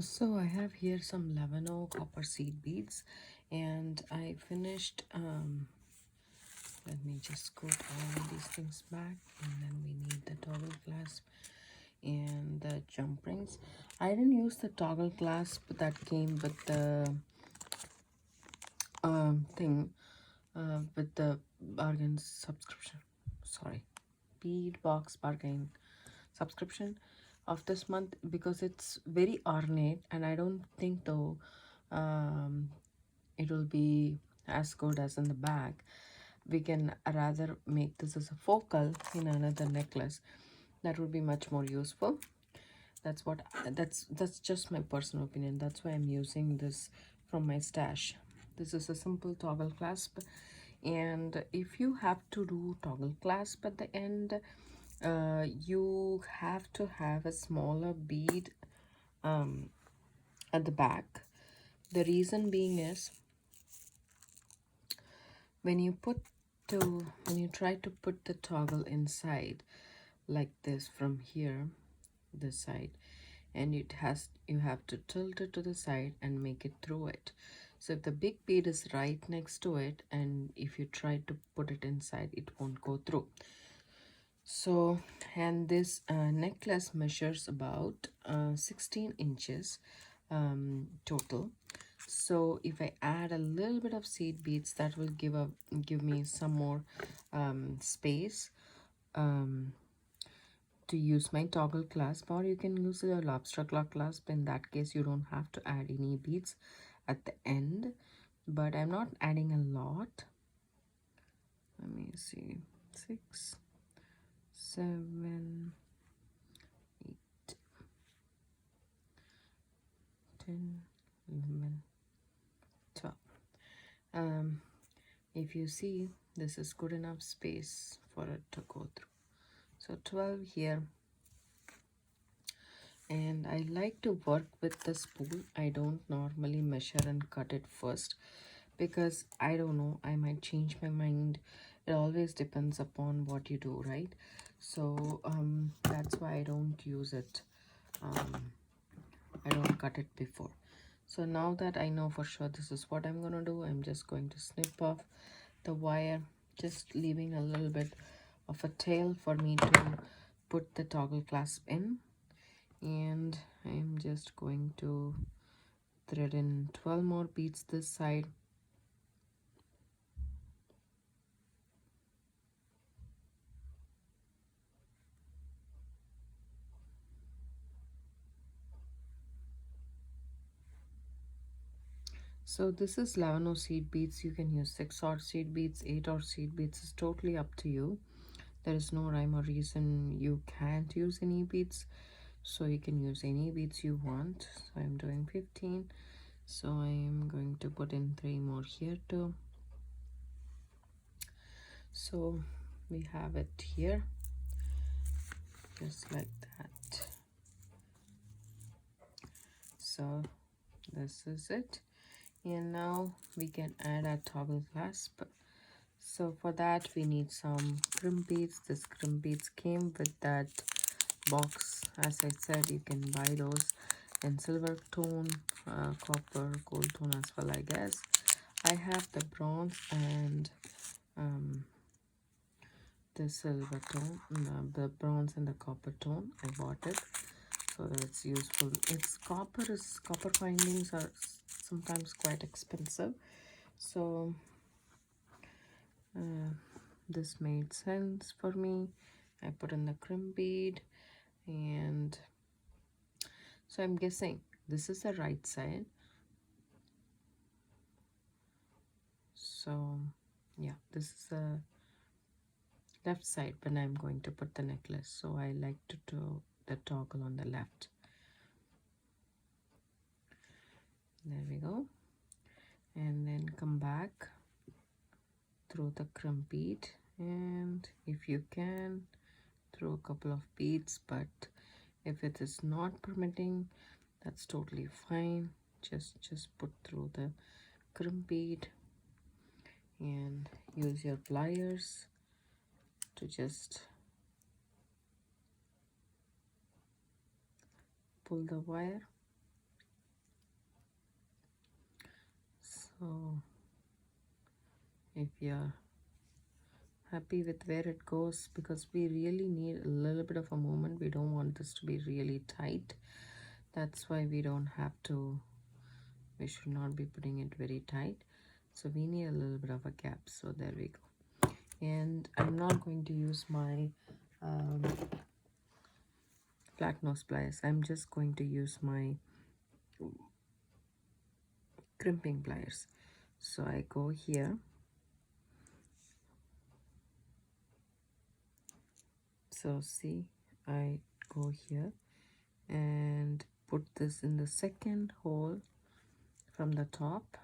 So I have here some Lavano copper seed beads, and I finished. Let me just put all these things back, and then we need the toggle clasp and the jump rings. I didn't use the toggle clasp that came with the thing with the bargain subscription. Sorry, bead box bargain subscription of this month, because it's very ornate, and I don't think though it will be as good as in the bag. We can rather make this as a focal in another necklace. That would be much more useful. That's what that's just my personal opinion. That's why I'm using this from my stash. This is a simple toggle clasp, and if you have to do toggle clasp at the end, you have to have a smaller bead at the back. The reason being is when you try to put the toggle inside like this from here, this side, and you have to tilt it to the side and make it through it. So if the big bead is right next to it, and if you try to put it inside, it won't go through. So, and this necklace measures about 16 inches total. So if I add a little bit of seed beads, that will give me some more space to use my toggle clasp, or you can use a lobster claw clasp. In that case, you don't have to add any beads at the end, but I'm not adding a lot. Let me see, 6, 7, 8, 10, 11, 12. If you see, this is good enough space for it to go through. So 12 here. And I like to work with the spool. I don't normally measure and cut it first, because I don't know, I might change my mind. It always depends upon what you do, right? So that's why I don't use it. I don't cut it before. So now that I know for sure this is what I'm gonna do, I'm just going to snip off the wire, just leaving a little bit of a tail for me to put the toggle clasp in. And I'm just going to thread in 12 more beads this side. So this is Lavano seed beads. You can use 6 or seed beads, 8 or seed beads. It's totally up to you. There is no rhyme or reason you can't use any beads, so you can use any beads you want. So I'm doing 15, so I'm going to put in 3 more here too. So we have it here, just like that. So this is it, and now we can add our toggle clasp. So for that we need some crimp beads. This crimp beads came with that box. As I said, you can buy those in silver tone, copper, gold tone as well, I guess. I have the bronze and the silver tone, the bronze and the copper tone. I bought it, so that's useful. Copper findings are sometimes quite expensive, so this made sense for me. I put in the crimp bead, and so I'm guessing this is the right side. So yeah, this is the left side when I'm going to put the necklace, so I like to do the toggle on the left. There we go. And then come back through the crimp bead, and if you can, throw a couple of beads, but if it is not permitting, that's totally fine. Just put through the crimp bead and use your pliers to just pull the wire. So if you're happy with where it goes, because we really need a little bit of a movement, we don't want this to be really tight. That's why we don't have to, we should not be putting it very tight. So we need a little bit of a gap. So there we go. And I'm not going to use my flat nose pliers. I'm just going to use my crimping pliers. So I go here. So see, I go here and put this in the second hole from the top,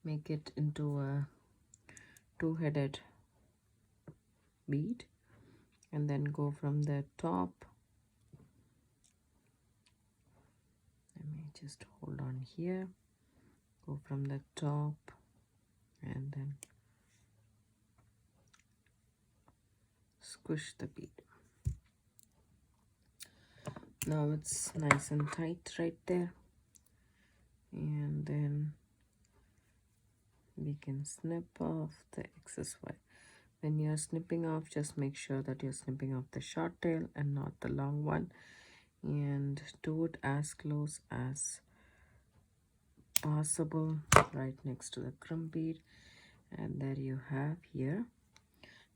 make it into a two-headed bead, and then go from the top. Let me just hold on here, go from the top and then squish the bead. Now it's nice and tight right there, and then we can snip off the excess wire. When you're snipping off, just make sure that you're snipping off the short tail and not the long one, and do it as close as possible right next to the crimp bead. And there you have here,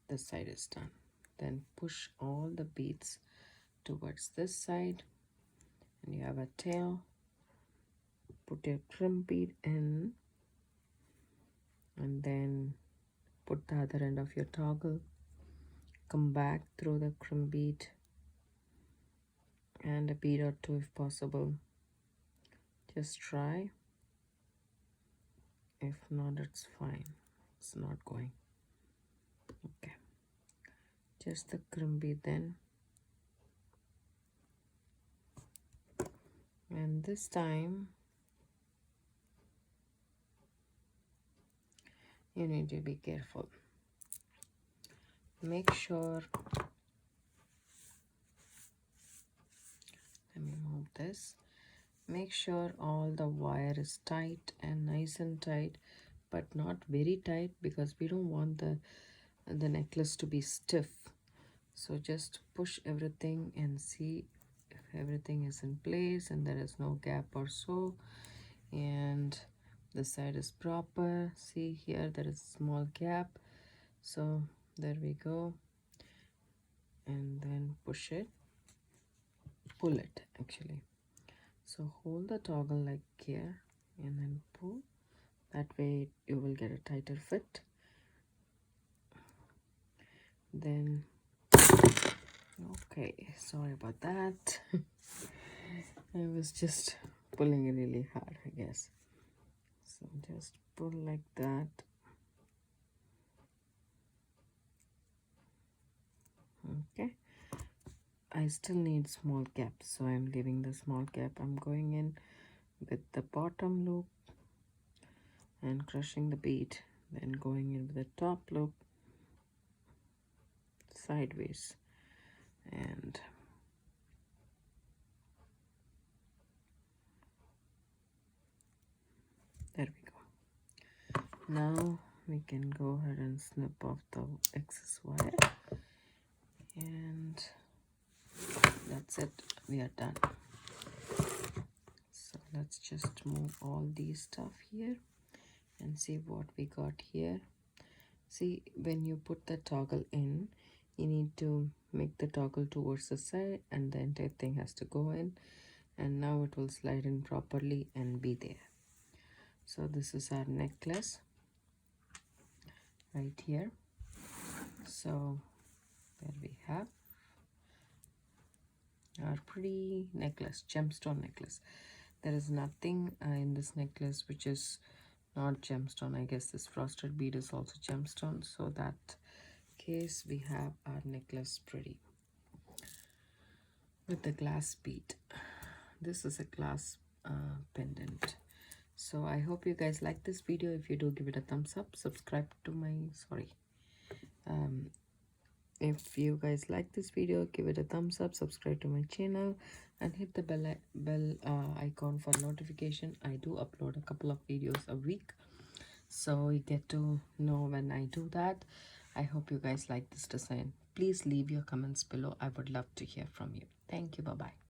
this side is done. Then push all the beads towards this side, and you have a tail. Put your crimp bead in, and then put the other end of your toggle, come back through the crimp bead and a bead or two if possible. Just try. If not, it's fine. It's not going. Okay. Just the crimp bead then. And this time, you need to be careful. Make sure, let me move this. Make sure all the wire is tight and nice and tight, but not very tight, because we don't want the necklace to be stiff. So just push everything and see if everything is in place and there is no gap or so, and the side is proper. See here, there is a small gap, so there we go. And then push it, pull it actually. So hold the toggle like here and then pull. That way you will get a tighter fit. Then, okay, sorry about that. I was just pulling it really hard, I guess. So just pull like that. Okay. I still need small gaps, so I'm leaving the small gap. I'm going in with the bottom loop and crushing the bead, then going in with the top loop sideways, and there we go. Now we can go ahead and snip off the excess wire, and that's it, we are done. So let's just move all these stuff here and see what we got here. See, when you put the toggle in, you need to make the toggle towards the side, and the entire thing has to go in, and now it will slide in properly and be there. So this is our necklace right here. So there we have our pretty necklace, gemstone necklace. There is nothing in this necklace which is not gemstone. I guess this frosted bead is also gemstone, so that case we have our necklace pretty with the glass bead. This is a glass pendant. So I hope you guys like this video. If you do, give it a thumbs up. Subscribe to my if you guys like this video, give it a thumbs up, subscribe to my channel, and hit the bell icon for notification. I do upload a couple of videos a week. so you get to know when I do that. I hope you guys like this design. Please leave your comments below. I would love to hear from you. Thank you. Bye bye.